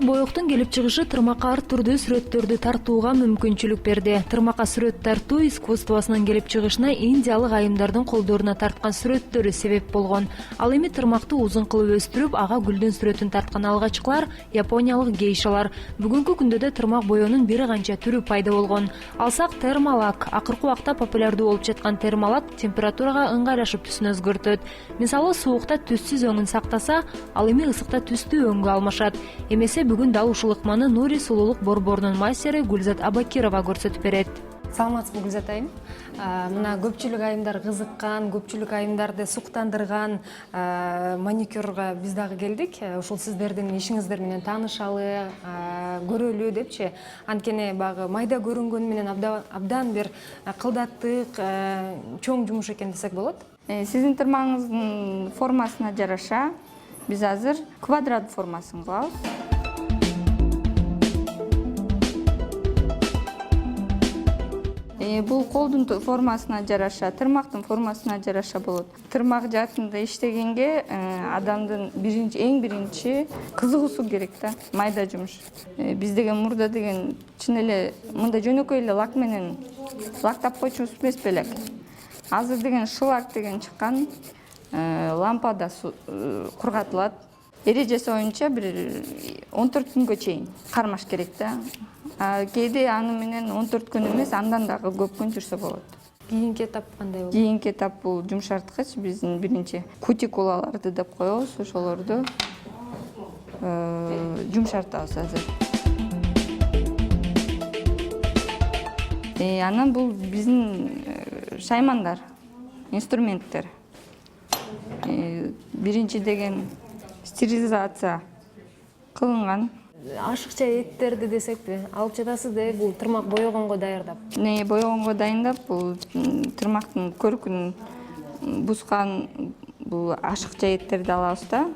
боектун келип чыгышы тырмакка ар түрдүү сүрөттөрдү тартууга мүмкүнчүлүк берди. Тырмакка сүрөт тартуу искусствосунун келип чыгышына индиялык айымдардын колдоруна тарткан сүрөттөрү себеп болгон. Ал эми тырмакты узун кылып өстүрүп, ага гүлдүн сүрөтүн тарткан алгачкылар япониялык гейшалар. Бүгүнкү күндө да тырмак боеонун бир канча түрү пайда болгон. Алсак термалак. Акыркы убакта популярдуу болуп жаткан термалак температурага ыңгайлашып түсүн өзгөртөт. Мисалы, суукта түссүз өңүн сактаса, ал эми ысыкта түстүү өңгө алмашат. Эмесе бүгүн дал ушул ыкманы Нури сулуулук борборунун майстери Гүлзат Абакирова көрсөтүп берет. Саламатсызбы, Гүлзат айым? Мына көпчүлүк айымдар кызыккан, көпчүлүк айымдарды суктандырган маникюрга биз дагы келдик. Ушул сиздердин ишиңиздер менен таанышалы, көрөлү депчи. Анткени багы майда көрүнгөнү менен абдан бир кылдаттык, чоң жумуш экен десек болот. Сиздин тырмагыңыздын формасына жараша биз азыр квадрат формасын кылабыз. Бул колдун формасына жараша, тырмактын формасына жараша болот. Тырмак жаатында иштегенге адамдын эң биринчи кызыгуусу керек да, майда жумуш. Биз деген мурда деген чын эле мындай жөнөкөй эле лак менен лактап койчубуз эмес белек. Азыр деген шлак деген чыккан, лампада кургатылат. Эрежеси боюнча бир 14 күнгө чейин кармаш керек да. Кээде аны менен 14 күн эмес, андан дагы көп күн жүрсө болот. Кийинки этап кандай болот? Кийинки этап бул жумшарткыч. Биздин биринчи кутикулаларды деп коебуз, ошолорду жумшартабыз азыр. Анан бул биздин шаймандар, инструменттер. Биринчи деген стерилизация кылынган. Ашыкча эттерди десекпи, алып жатасыз да бул тырмак боегонго даярдап. Боегонго дайындап, бул тырмактын көркүн бузган бул ашыкча эттерди алабыз да.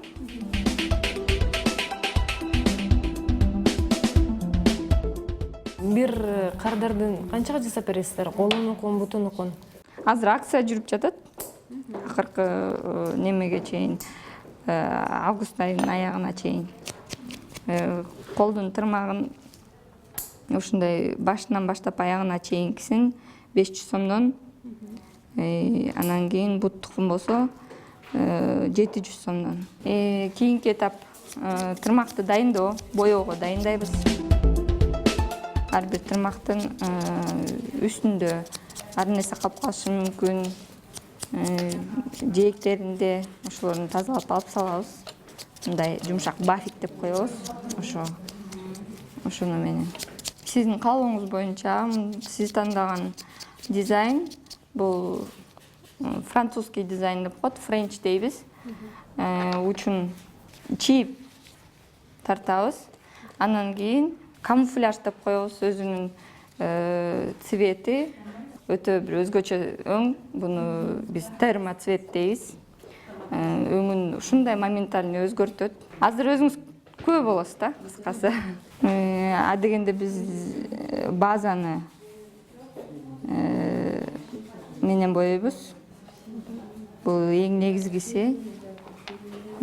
Бир кардардын канчага жасап бересиздер? Колунукун, бутунукун? Азыр акция жүрүп жатат. Акыркы немеге чейин, август айынын аягына чейин. Колдун тырмагын ушундай башынан баштап аягына чейинкисин 500 сомдон, анан кийин буттукун болсо 700 сомдон. Кийинки этап тырмакты дайындоо, боеого дайындайбыз. Ар бир тырмактын үстүндө ар нерсе калып калышы мүмкүн. Жээктеринде ошолорду тазалап алып салабыз. Мындай жумшак бафик деп коебуз. Ошону менен. Сиздин каалооңуз боюнча сиз тандаган дизайн бул французский дизайн деп коет, френч дейбиз. Учун чийип тартабыз. Анан кийин камуфляж деп коебуз, өзүнүн цвети өтө бир өзгөчө өң. Буну биз термоцвет дейбиз. Өңүн ушундай моментально өзгөртөт. Азыр өзүңүз күбө болосуз да, кыскасы. Дегенде биз базаны менен боейбиз. Бул эң негизгиси.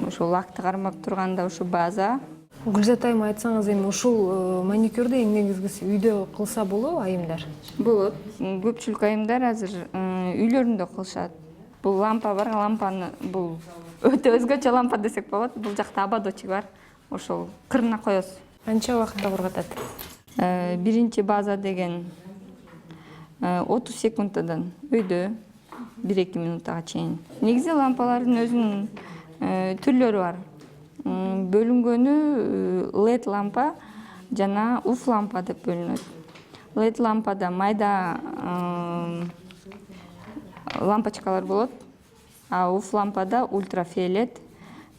Ошол лакты кармап турганда ушу база. Гүлзат айым, айтсаңыз, эми ушул маникюрду эң негизгиси үйдө кылса болобу айымдар? Болот. Көпчүлүк айымдар азыр үйлөрүндө кылышат. Бул лампа бар, лампаны бул өтө өзгөчө лампа десек болот. Бул жакта ободочек бар. Ошол кырына коесуз. Канча убакытта кургатат? Биринчи база деген 30 секундтан өйдө 1-2 минуттага чейин. Негизи лампалардын өзүнүн түрлөрү бар. Бөлүнгөнү LED лампа жана UV лампа деп бөлүнөт. LED лампада майда лампочкалар болот, а UV лампада ультрафиолет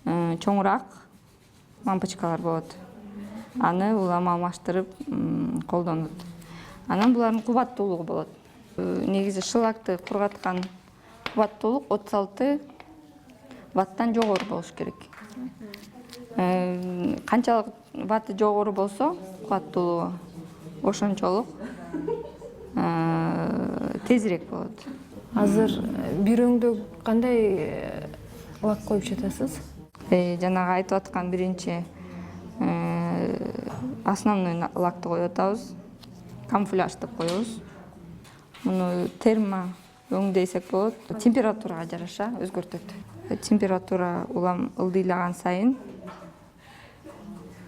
чоңураак лампочкалар болот. Аны улама алмаштырып колдонот. Анан булардын кубаттуулугу болот. Негизи шлакты кургаткан кубаттуулук 36 ваттан жогору болуш керек. Канчалык ватты жогору болсо кубаттуулугу ошончолук тезирээк болот. Азыр бир өңдө кандай лак коюп жатасыз? Жанагы айтып аткан биринчи основной лакты коюп атабыз. Камуфляж деп коебуз. Муну термо өңдейсек болот. Температурага жараша өзгөртөт. Температура улам ылдыйлаган сайын,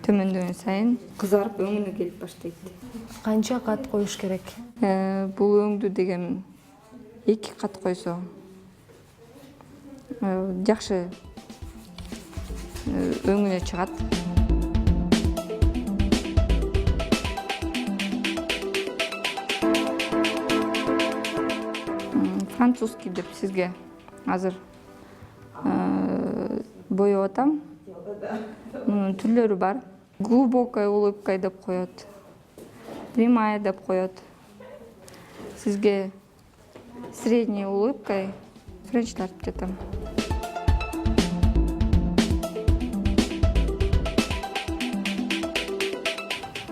төмөндөгөн сайын кызарып өңүнө келип баштайт. Канча кат коюш керек? Бул өңдү деген 2 кат койсо жакшы өңүнө чыгат. Французский деп сизге азыр боеп атам. Мунун түрлөрү бар. Глубокая улыбка деп коет. Прямая деп коет. Сизге средняя улыбка френч тартып жатам.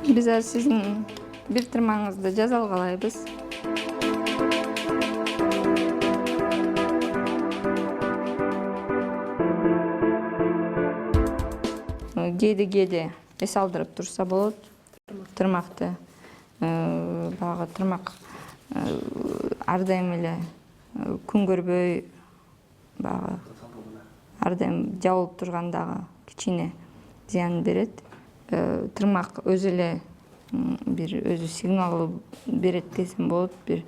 Биз азыр сиздин бир тырмагыңызды жазалгалайбыз. Кээде эс алдырып турса болот. Тырмакты багы тырмак ар дайым эле күн көрбөй багы ар дайым жабылып тургандагы кичине зыян берет. Тырмак өзү эле бир өзү сигнал берет десем болот. Бир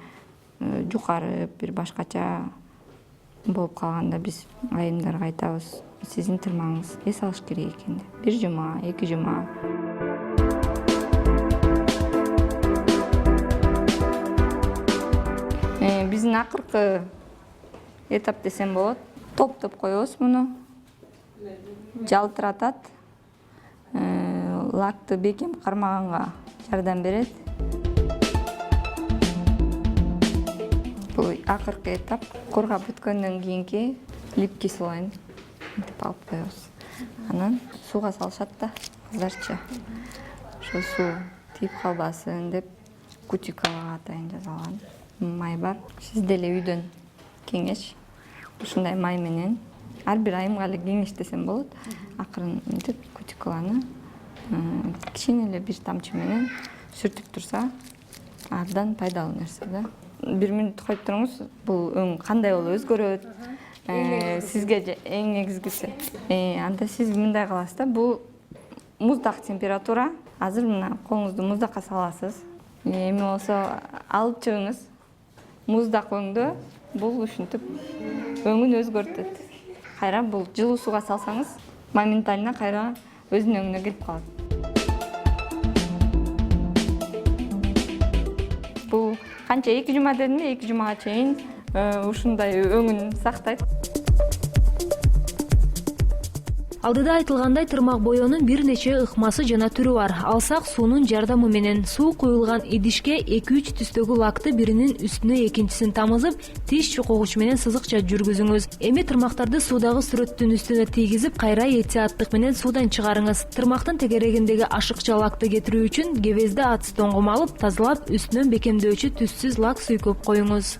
жукары, бир башкача болуп калганда биз айымдарга айтабыз. Сиздин тырмагыңыз эс алыш керек экен деп. 1 жума, 2 жума. Биздин акыркы этап десем болот. Топ деп коебуз муну. Жалтыратат. Лакты бекем кармаганга жардам берет. Бул акыркы этап. Коргап бүткөндөн кийинки липкий слоен деп алып коебуз. Анан сууга салышат да кыздарча. Ошо суу тийип калбасын деп кутикалга атайын жасалган май бар. Сиз деле үйдөн кеңеш ушундай май менен ар бир айымга эле кеңеш десем болот. Акырын мынтип кутикаланы кичине эле бир тамчы менен сүртүп турса, абдан пайдалуу нерсе да. 1 мүнөт коюп туруңуз, бул өң кандай болуп өзгөрөт. Сизге эң негизгиси. Анда сиз мындай кыласыз да, бул муздак температура. Азыр мына колуңузду муздакка саласыз. Эми болсо алып чыгыңыз. Муздак өңдө бул ушинтип өңүн өзгөртөт. Кайра бул жылуу сууга салсаңыз, моментально кайра өзүнүн өңүнө келип калат. Бул канча 2 жума дедимби, 2 жумага чейин ушундай өңүн сактайт. Алдыда айтылгандай тырмак боёнун бир нече ыкмасы жана түрү бар. Алсак суунун жардамы менен суу куюлган идишке 2-3 түстөгү лакты биринин үстүнө экинчисин тамызып, тиш чукугуч менен сызыкча жүргүзүңүз. Эми тырмактарды суудагы сүрөттүн үстүнө тийгизип, кайра этияттык менен суудан чыгарыңыз. Тырмактын тегерегиндеги ашыкча лакты кетирүү үчүн гебезди ацетонгум алып, тазалап, үстүнөн бекемдөөчү түссүз лак сүйкөп коюңуз.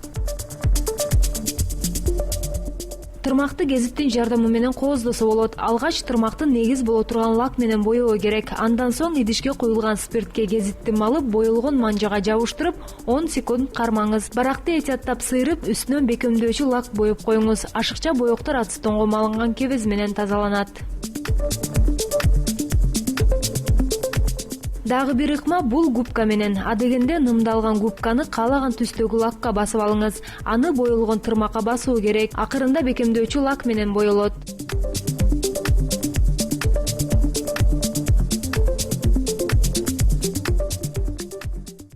Тырмакты гезиттин жардамы менен кооздосо болот. Алгач тырмактын негиз боло турган лак менен боёо керек. Андан соң идишке куюлган спиртке гезитти малып, боелгон манжага жабыштырып, 10 секунд кармаңыз. Баракты этияттап сыйрып, үстүнөн бекемдөөчү лак боюп коюңуз. Ашыкча боектор ацетонго малынган кебез менен тазаланат. Дагы бир ыкма бул губка менен. Адегенде нымдалган губканы каалаган түстөгү лакка басып алыңыз. Аны боелгон тырмакка басуу керек. Акырында бекемдөөчү лак менен боелот.